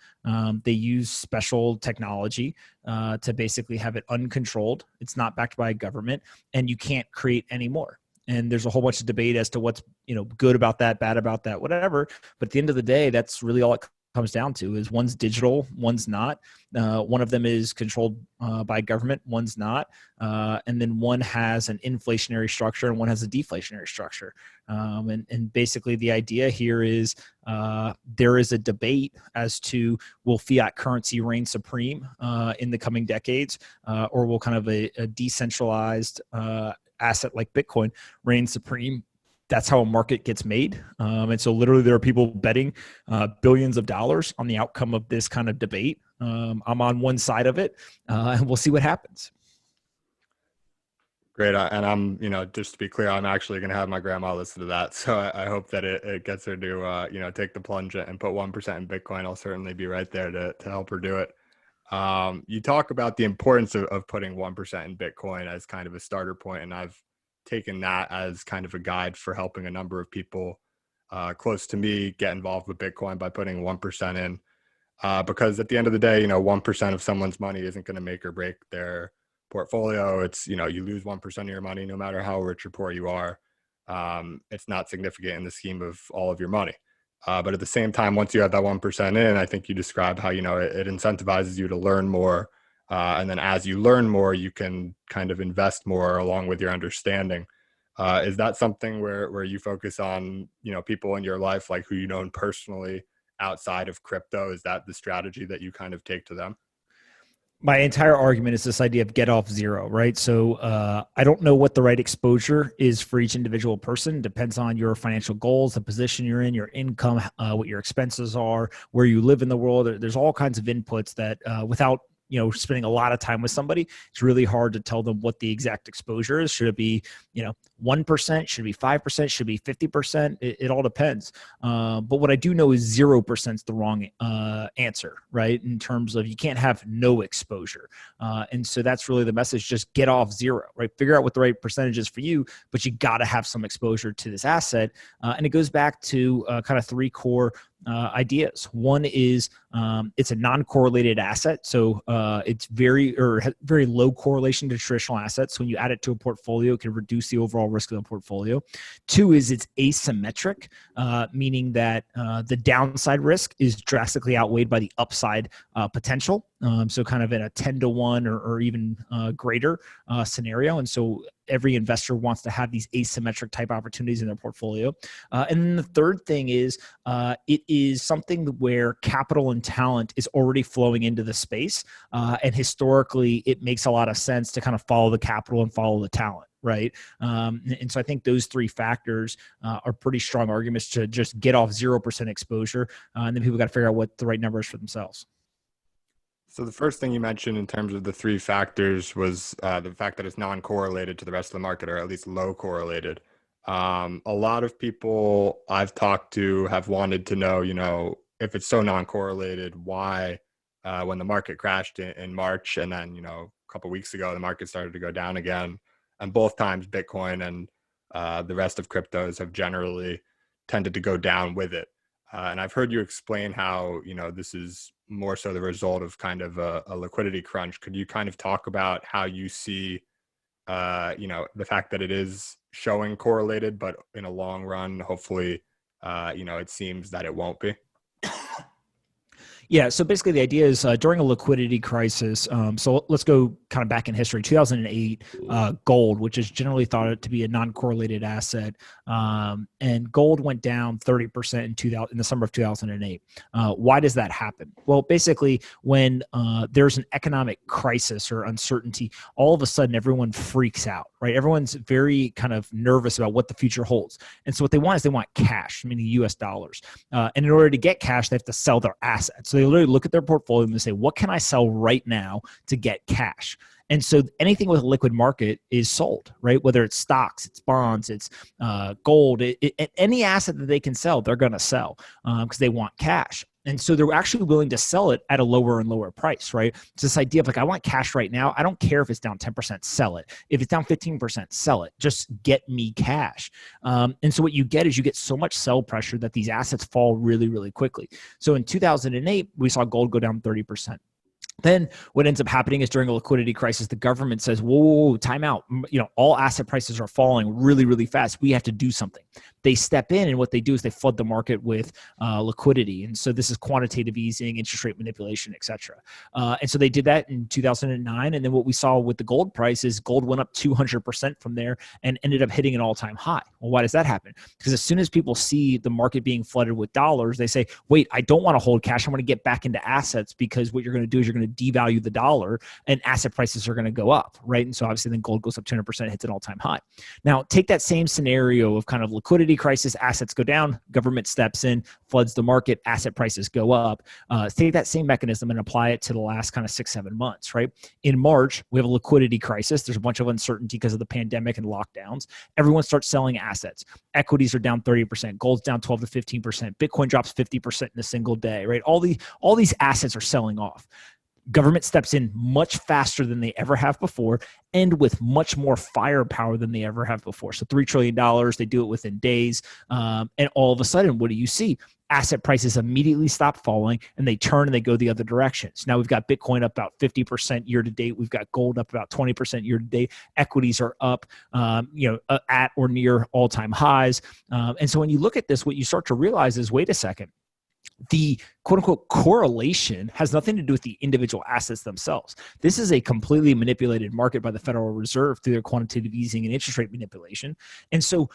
They use special technology to basically have it uncontrolled. It's not backed by a government, and you can't create any more. And there's a whole bunch of debate as to what's, good about that, bad about that, whatever. But at the end of the day, that's really all it comes down to is one's digital, one's not. One of them is controlled by government, one's not. And then one has an inflationary structure and one has a deflationary structure. And basically the idea here is there is a debate as to will fiat currency reign supreme in the coming decades, or will kind of a decentralized asset like Bitcoin reign supreme. That's how a market gets made. And so literally there are people betting billions of dollars on the outcome of this kind of debate. I'm on one side of it, and we'll see what happens. Great. And I'm, just to be clear, I'm actually going to have my grandma listen to that. So I hope that it gets her to, take the plunge and put 1% in Bitcoin. I'll certainly be right there to help her do it. You talk about the importance of putting 1% in Bitcoin as kind of a starter point, and I've taken that as kind of a guide for helping a number of people close to me get involved with Bitcoin by putting 1% in, because at the end of the day, 1% of someone's money isn't going to make or break their portfolio. It's, you lose 1% of your money, no matter how rich or poor you are. It's not significant in the scheme of all of your money. But at the same time, once you have that 1% in, I think you describe how, it incentivizes you to learn more. And then as you learn more, you can kind of invest more along with your understanding. Is that something where you focus on, people in your life, like who you know personally outside of crypto? Is that the strategy that you kind of take to them? My entire argument is this idea of get off zero, right? So I don't know what the right exposure is for each individual person. It depends on your financial goals, the position you're in, your income, what your expenses are, where you live in the world. There's all kinds of inputs that without spending a lot of time with somebody, it's really hard to tell them what the exact exposure is. Should it be, 1%? Should it be 5%? Should it be 50%? It all depends. But what I do know is 0% is the wrong answer, right? In terms of you can't have no exposure. And so that's really the message. Just get off zero, right? Figure out what the right percentage is for you, but you got to have some exposure to this asset. And it goes back to kind of three core ideas. One is it's a non-correlated asset, so it's very low correlation to traditional assets. So when you add it to a portfolio, it can reduce the overall risk of the portfolio. Two is it's asymmetric, meaning that the downside risk is drastically outweighed by the upside potential. So kind of in a 10-to-1 or even greater scenario. And so every investor wants to have these asymmetric type opportunities in their portfolio. And then the third thing is it is something where capital and talent is already flowing into the space. And historically, it makes a lot of sense to kind of follow the capital and follow the talent. Right. And so I think those three factors are pretty strong arguments to just get off 0% exposure. And then people got to figure out what the right number is for themselves. So the first thing you mentioned in terms of the three factors was the fact that it's non-correlated to the rest of the market, or at least low correlated. A lot of people I've talked to have wanted to know, if it's so non-correlated, why when the market crashed in March and then, a couple of weeks ago, the market started to go down again. And both times Bitcoin and the rest of cryptos have generally tended to go down with it. And I've heard you explain how, this is more so the result of kind of a liquidity crunch. Could you kind of talk about how you see, the fact that it is showing correlated, but in a long run, hopefully, it seems that it won't be? Yeah. So basically the idea is during a liquidity crisis, so let's go kind of back in history, 2008, gold, which is generally thought to be a non-correlated asset. And gold went down 30% in the summer of 2008. Why does that happen? Well, basically when there's an economic crisis or uncertainty, all of a sudden everyone freaks out, right? Everyone's very kind of nervous about what the future holds. And so what they want is they want cash, meaning US dollars. And in order to get cash, they have to sell their assets. So they literally look at their portfolio and they say, what can I sell right now to get cash? And so anything with a liquid market is sold, right? Whether it's stocks, it's bonds, it's gold, any asset that they can sell, they're going to sell because they want cash. And so they're actually willing to sell it at a lower and lower price, right? It's this idea of like, I want cash right now. I don't care if it's down 10%, sell it. If it's down 15%, sell it. Just get me cash. And so what you get is you get so much sell pressure that these assets fall really, really quickly. So in 2008, we saw gold go down 30%. Then what ends up happening is during a liquidity crisis, the government says, whoa, time out. All asset prices are falling really, really fast. We have to do something. They step in, and what they do is they flood the market with liquidity. And so this is quantitative easing, interest rate manipulation, et cetera. And so they did that in 2009. And then what we saw with the gold price is gold went up 200% from there and ended up hitting an all-time high. Well, why does that happen? Because as soon as people see the market being flooded with dollars, they say, wait, I don't want to hold cash. I want to get back into assets, because what you're going to do is you're going to devalue the dollar and asset prices are going to go up, right? And so obviously then gold goes up 200%, hits an all-time high. Now take that same scenario of kind of liquidity crisis, assets go down, government steps in, floods the market, asset prices go up. Take that same mechanism and apply it to the last kind of 6-7 months, right? In March, we have a liquidity crisis. There's a bunch of uncertainty because of the pandemic and lockdowns. Everyone starts selling assets. Equities are down 30%, gold's down 12 to 15%, Bitcoin drops 50% in a single day, right? All these assets are selling off. Government steps in much faster than they ever have before, and with much more firepower than they ever have before. So $3 trillion, they do it within days. And all of a sudden, what do you see? Asset prices immediately stop falling and they turn and they go the other direction. So now we've got Bitcoin up about 50% year to date. We've got gold up about 20% year to date. Equities are up, at or near all-time highs. And so when you look at this, what you start to realize is, wait a second. The quote unquote correlation has nothing to do with the individual assets themselves. This is a completely manipulated market by the Federal Reserve through their quantitative easing and interest rate manipulation. And so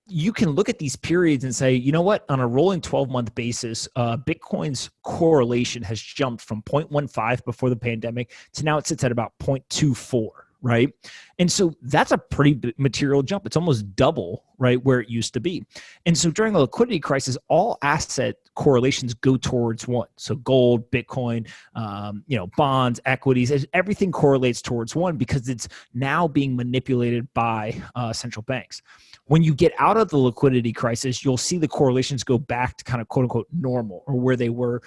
you can look at these periods and say, you know what, on a rolling 12-month basis, Bitcoin's correlation has jumped from 0.15 before the pandemic to now it sits at about 0.24. right? And so that's a pretty material jump. It's almost double, right, where it used to be. And so during a liquidity crisis, all asset correlations go towards one. So gold, Bitcoin, bonds, equities, everything correlates towards one because it's now being manipulated by central banks. When you get out of the liquidity crisis, you'll see the correlations go back to kind of quote unquote normal or where they were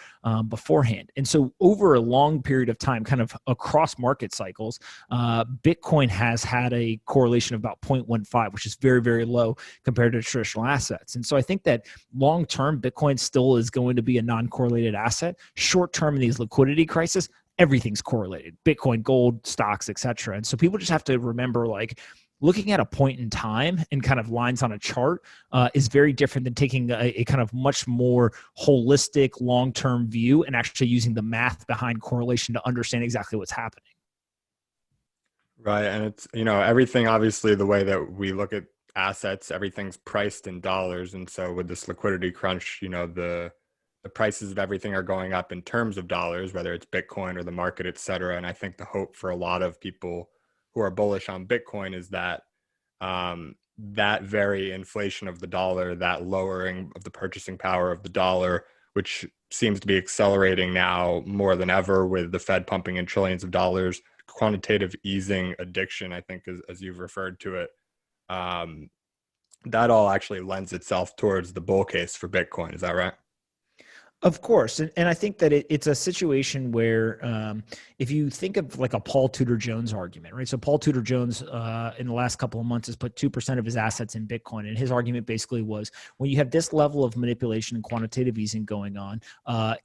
beforehand. And so over a long period of time, kind of across market cycles, Bitcoin has had a correlation of about 0.15, which is very, very low compared to traditional assets. And so I think that long term, Bitcoin still is going to be a non-correlated asset. Short term in these liquidity crises, everything's correlated: Bitcoin, gold, stocks, etc. And so people just have to remember, like, looking at a point in time and kind of lines on a chart is very different than taking a kind of much more holistic long-term view and actually using the math behind correlation to understand exactly what's happening. Right. And it's, everything, obviously, the way that we look at assets, everything's priced in dollars. And so with this liquidity crunch, the prices of everything are going up in terms of dollars, whether it's Bitcoin or the market, et cetera. And I think the hope for a lot of people who are bullish on Bitcoin is that that very inflation of the dollar, that lowering of the purchasing power of the dollar, which seems to be accelerating now more than ever with the Fed pumping in trillions of dollars, quantitative easing addiction, I think, as you've referred to it, that all actually lends itself towards the bull case for Bitcoin. Is that right? Of course. And I think that it's a situation where if you think of like a Paul Tudor Jones argument, right? So Paul Tudor Jones in the last couple of months has put 2% of his assets in Bitcoin. And his argument basically was, when you have this level of manipulation and quantitative easing going on,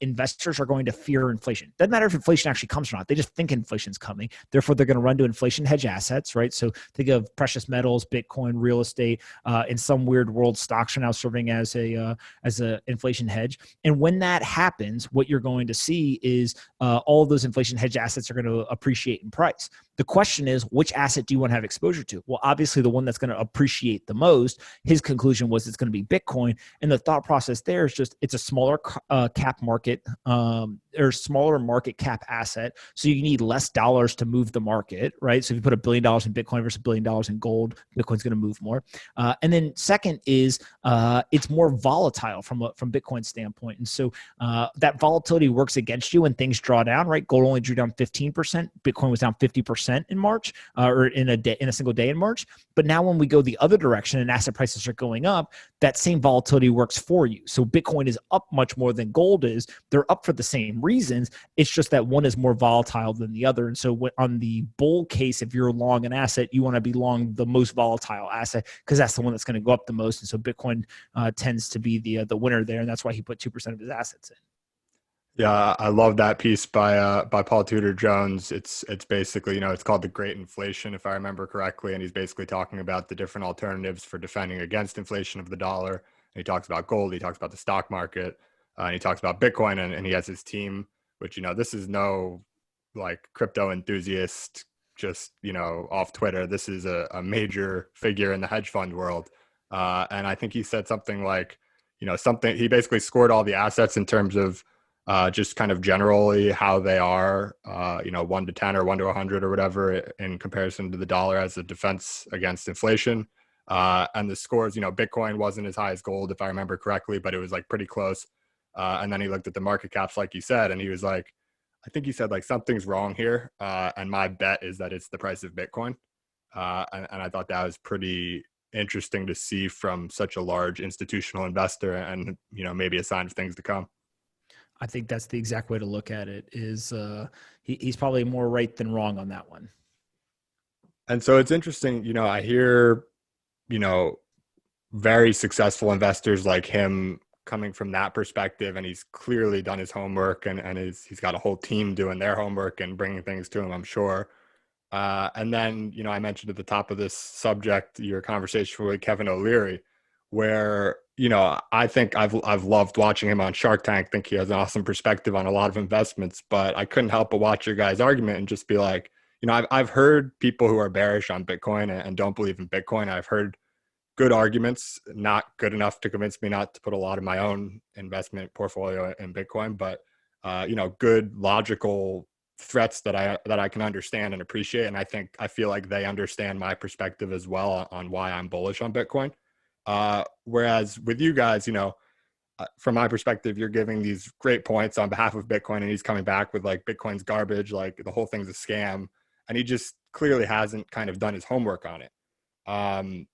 investors are going to fear inflation. Doesn't matter if inflation actually comes or not. They just think inflation's coming. Therefore, they're going to run to inflation hedge assets, right? So think of precious metals, Bitcoin, real estate. In some weird world, stocks are now serving as a inflation hedge. And when that happens, what you're going to see is all of those inflation hedge assets are going to appreciate in price. The question is, which asset do you want to have exposure to? Well, obviously, the one that's going to appreciate the most, his conclusion was it's going to be Bitcoin. And the thought process there is just it's a smaller cap market or smaller market cap asset. So you need less dollars to move the market, right? So if you put $1 billion in Bitcoin versus $1 billion in gold, Bitcoin's going to move more. And then second is it's more volatile from Bitcoin's standpoint. And so that volatility works against you when things draw down, right? Gold only drew down 15%. Bitcoin was down 50% in March, or in a single day in March. But now when we go the other direction and asset prices are going up, that same volatility works for you. So Bitcoin is up much more than gold is. They're up for the same reasons. It's just that one is more volatile than the other. And so on the bull case, if you're long an asset, you want to be long the most volatile asset because that's the one that's going to go up the most. And so Bitcoin tends to be the winner there. And that's why he put 2% of his assets in. Yeah, I love that piece by Paul Tudor Jones. It's basically, it's called The Great Inflation, if I remember correctly, and he's basically talking about the different alternatives for defending against inflation of the dollar. And he talks about gold, he talks about the stock market, and he talks about Bitcoin, and he has his team, which, this is no like crypto enthusiast just, off Twitter. This is a major figure in the hedge fund world. And I think he said something like, he basically scored all the assets in terms of just kind of generally how they are, 1 to 10 or 1 to 100 or whatever in comparison to the dollar as a defense against inflation. And the scores, Bitcoin wasn't as high as gold, if I remember correctly, but it was like pretty close. And then he looked at the market caps, like you said, and he was like, I think he said like something's wrong here. And my bet is that it's the price of Bitcoin. And I thought that was pretty interesting to see from such a large institutional investor and, maybe a sign of things to come. I think that's the exact way to look at it. Is he's probably more right than wrong on that one. And so it's interesting, I hear, very successful investors like him coming from that perspective, and he's clearly done his homework and he's got a whole team doing their homework and bringing things to him, I'm sure. And then, I mentioned at the top of this subject, your conversation with Kevin OLeary, where, I think I've loved watching him on Shark Tank. I think he has an awesome perspective on a lot of investments, but I couldn't help but watch your guys' argument and just be like, I've heard people who are bearish on Bitcoin and don't believe in Bitcoin. I've heard good arguments, not good enough to convince me not to put a lot of my own investment portfolio in Bitcoin, but, good logical threats that I can understand and appreciate. And I feel like they understand my perspective as well on why I'm bullish on Bitcoin. Whereas with you guys, from my perspective, you're giving these great points on behalf of Bitcoin, and he's coming back with like Bitcoin's garbage, like the whole thing's a scam, and he just clearly hasn't kind of done his homework on it. And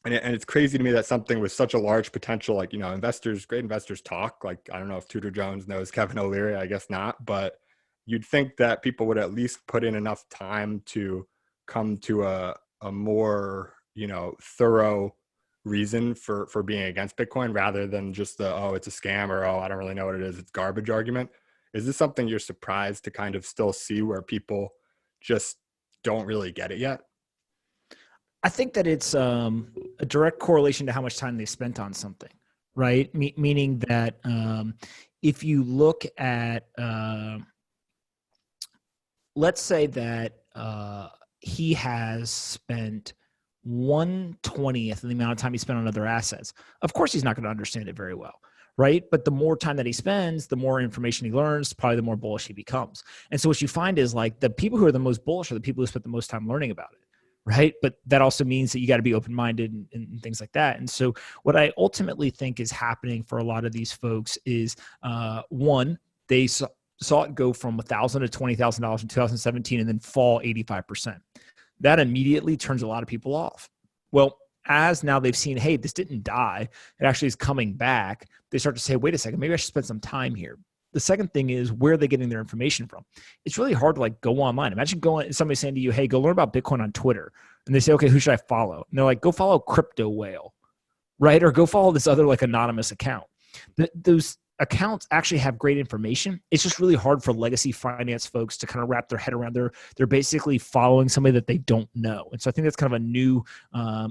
it's crazy to me that something with such a large potential, like, great investors talk. Like, I don't know if Tudor Jones knows Kevin OLeary, I guess not, but you'd think that people would at least put in enough time to come to a more, thorough reason for being against Bitcoin, rather than just it's a scam, or, I don't really know what it is, it's garbage argument. Is this something you're surprised to kind of still see, where people just don't really get it yet? I think that it's a direct correlation to how much time they spent on something, right? Meaning that if you look at, let's say that he has spent 1/20th of the amount of time he spent on other assets. Of course, he's not going to understand it very well, right? But the more time that he spends, the more information he learns, probably the more bullish he becomes. And so what you find is like the people who are the most bullish are the people who spent the most time learning about it, right? But that also means that you got to be open-minded and things like that. And so what I ultimately think is happening for a lot of these folks is, one, they saw it go from $1,000 to $20,000 in 2017 and then fall 85%. That immediately turns a lot of people off. Well, as now they've seen, hey, this didn't die, it actually is coming back, they start to say, wait a second, maybe I should spend some time here. The second thing is, where are they getting their information from? It's really hard to like go online. Imagine somebody saying to you, hey, go learn about Bitcoin on Twitter. And they say, okay, who should I follow? And they're like, go follow Crypto Whale, right? Or go follow this other like anonymous account. Those accounts actually have great information. It's just really hard for legacy finance folks to kind of wrap their head around. They're basically following somebody that they don't know. And so I think that's kind of a new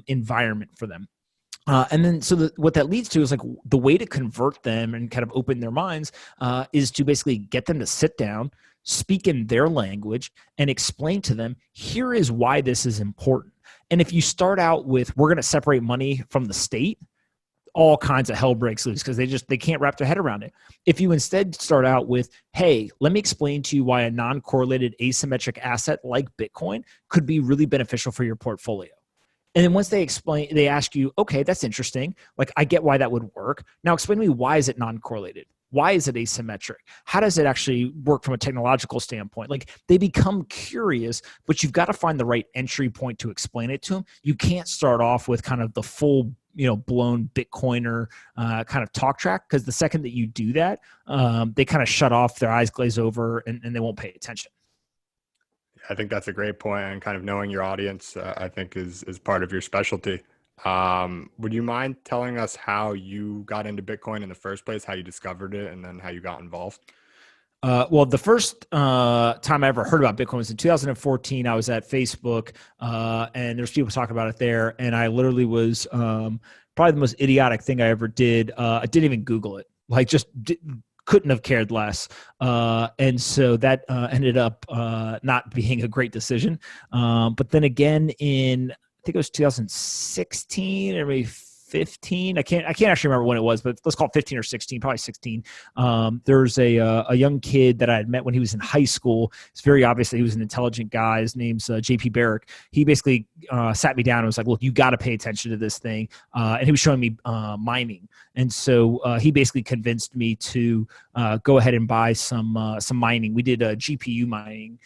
environment for them. And then, so what that leads to is like the way to convert them and kind of open their minds is to basically get them to sit down, speak in their language, and explain to them, here is why this is important. And if you start out with, we're going to separate money from the state, all kinds of hell breaks loose because they can't wrap their head around it. If you instead start out with, hey, let me explain to you why a non-correlated asymmetric asset like Bitcoin could be really beneficial for your portfolio. And then once they explain, they ask you, okay, that's interesting. Like, I get why that would work. Now explain to me, why is it non-correlated? Why is it asymmetric? How does it actually work from a technological standpoint? Like, they become curious, but you've got to find the right entry point to explain it to them. You can't start off with kind of the full, blown Bitcoiner kind of talk track, because the second that you do that, they kind of shut off, their eyes glaze over, and they won't pay attention. I think that's a great point, and kind of knowing your audience, I think is part of your specialty. Would you mind telling us how you got into Bitcoin in the first place, how you discovered it, and then how you got involved? Well, the first time I ever heard about Bitcoin was in 2014. I was at Facebook, and there's people talking about it there, and I literally was probably the most idiotic thing I ever did. I didn't even Google it. Like, couldn't have cared less. And so that ended up not being a great decision. But then again, I think it was 2016 or maybe 15. I can't actually remember when it was, but let's call it 15 or 16, probably 16. There's a young kid that I had met when he was in high school. It's very obvious that he was an intelligent guy. His name's JP Barrick. He basically sat me down and was like, look, you got to pay attention to this thing. And he was showing me mining. And so he basically convinced me to go ahead and buy some mining. We did GPU mining.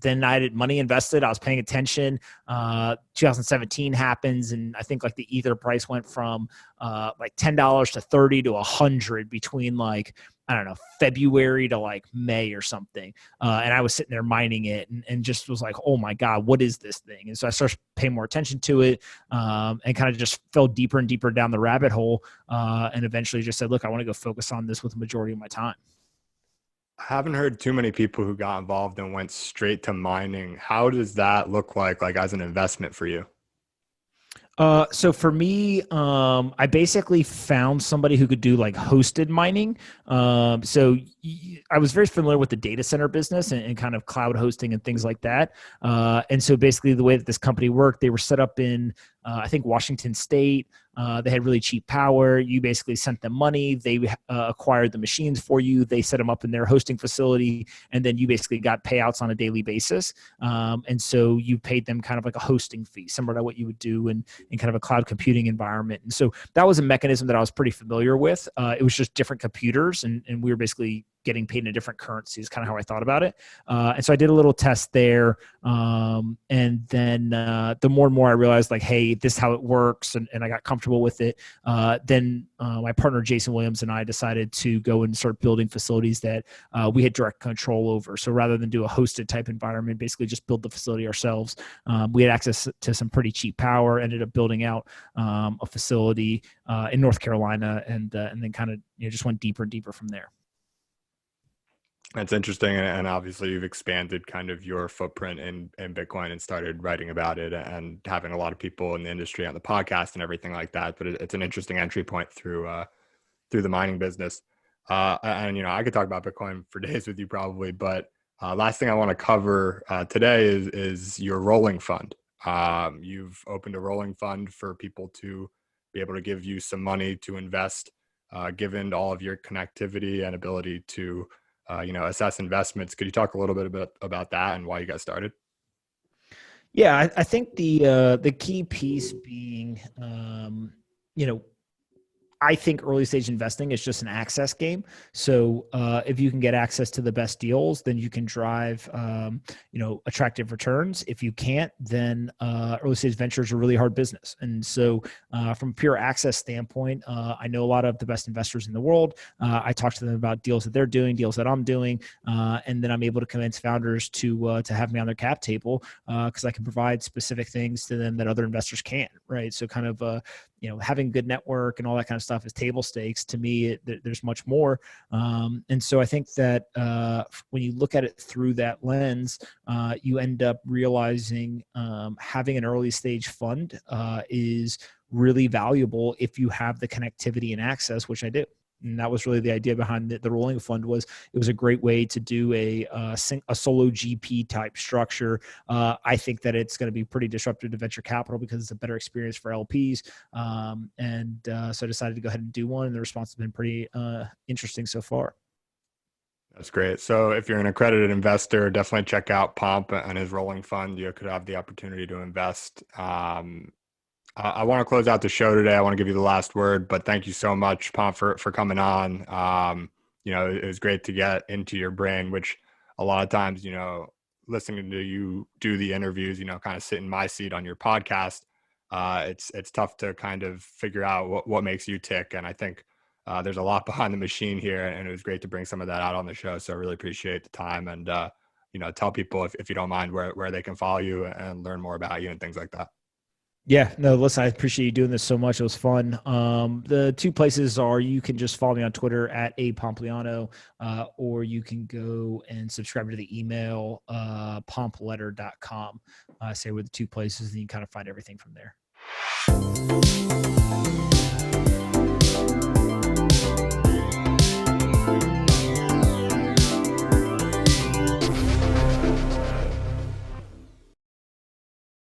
Then I had money invested. I was paying attention. 2017 happens, and I think like the Ether price went from like $10 to $30 to $100 between like, I don't know, February to like May or something. And I was sitting there mining it and just was like, oh my God, what is this thing? And so I started paying more attention to it and kind of just fell deeper and deeper down the rabbit hole and eventually just said, look, I want to go focus on this with the majority of my time. I haven't heard too many people who got involved and went straight to mining. How does that look like as an investment for you? So for me, I basically found somebody who could do like hosted mining. I was very familiar with the data center business and kind of cloud hosting and things like that. And so basically the way that this company worked, they were set up in I think Washington State. They had really cheap power. You basically sent them money. They acquired the machines for you. They set them up in their hosting facility, and then you basically got payouts on a daily basis. And so you paid them kind of like a hosting fee, similar to what you would do in kind of a cloud computing environment. And so that was a mechanism that I was pretty familiar with. It was just different computers, and we were basically getting paid in a different currency is kind of how I thought about it. And so I did a little test there. And then the more and more I realized like, hey, this is how it works. And I got comfortable with it. Then my partner, Jason Williams, and I decided to go and start building facilities that we had direct control over. So rather than do a hosted type environment, basically just build the facility ourselves. We had access to some pretty cheap power, ended up building out a facility in North Carolina, and then kind of just went deeper and deeper from there. That's interesting. And obviously you've expanded kind of your footprint in Bitcoin and started writing about it and having a lot of people in the industry on the podcast and everything like that. But it's an interesting entry point through the mining business. And, I could talk about Bitcoin for days with you probably, but last thing I want to cover today is your rolling fund. You've opened a rolling fund for people to be able to give you some money to invest, given all of your connectivity and ability to assess investments. Could you talk a little bit about that and why you got started? Yeah, I think the key piece being, I think early stage investing is just an access game. So if you can get access to the best deals, then you can drive, attractive returns. If you can't, then early stage ventures are really hard business. And so from a pure access standpoint, I know a lot of the best investors in the world. I talk to them about deals that they're doing, deals that I'm doing, and then I'm able to convince founders to have me on their cap table because I can provide specific things to them that other investors can't. Right. So kind of having good network and all that kind of stuff is table stakes. To me, there's much more. And so I think that when you look at it through that lens, you end up realizing having an early stage fund is really valuable if you have the connectivity and access, which I do. And that was really the idea behind the rolling fund. Was it was a great way to do a solo GP type structure. I think that it's going to be pretty disruptive to venture capital because it's a better experience for LPs. So I decided to go ahead and do one, and the response has been pretty interesting so far. That's great. So if you're an accredited investor, definitely check out Pomp and his rolling fund. You could have the opportunity to invest. I want to close out the show today. I want to give you the last word, but thank you so much, Pomp, for coming on. It was great to get into your brain, which a lot of times, listening to you do the interviews, kind of sit in my seat on your podcast. It's tough to kind of figure out what makes you tick. And I think there's a lot behind the machine here, and it was great to bring some of that out on the show. So I really appreciate the time, and, tell people if you don't mind where they can follow you and learn more about you and things like that. Yeah, no, listen, I appreciate you doing this so much. It was fun. The two places are you can just follow me on Twitter at Pompliano, or you can go and subscribe to the email, pompletter.com. Say we're the two places, and you can kind of find everything from there.